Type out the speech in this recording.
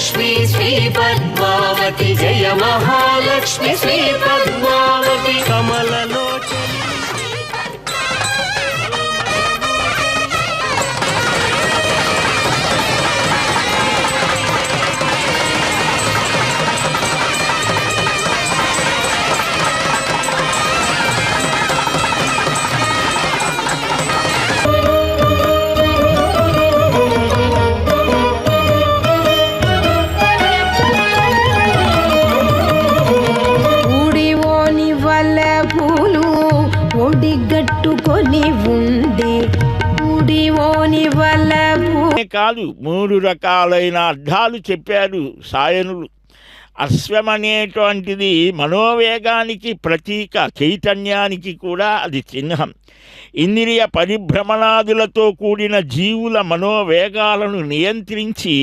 महालक्ष्मी श्री पद्मावती जय महालक्ष्मी श्री पद्मावती कमललोचनी కాదు 3 రకాలైన అర్థాలు చెప్పారు సాయనులు. అశ్వమనేటువంటిది మనోవేగానికి ప్రతీక, చైతన్యానికి కూడా అది చిహ్నం. ఇంద్రియ పరిభ్రమణాదులతో కూడిన జీవుల మనోవేగాలను నియంత్రించి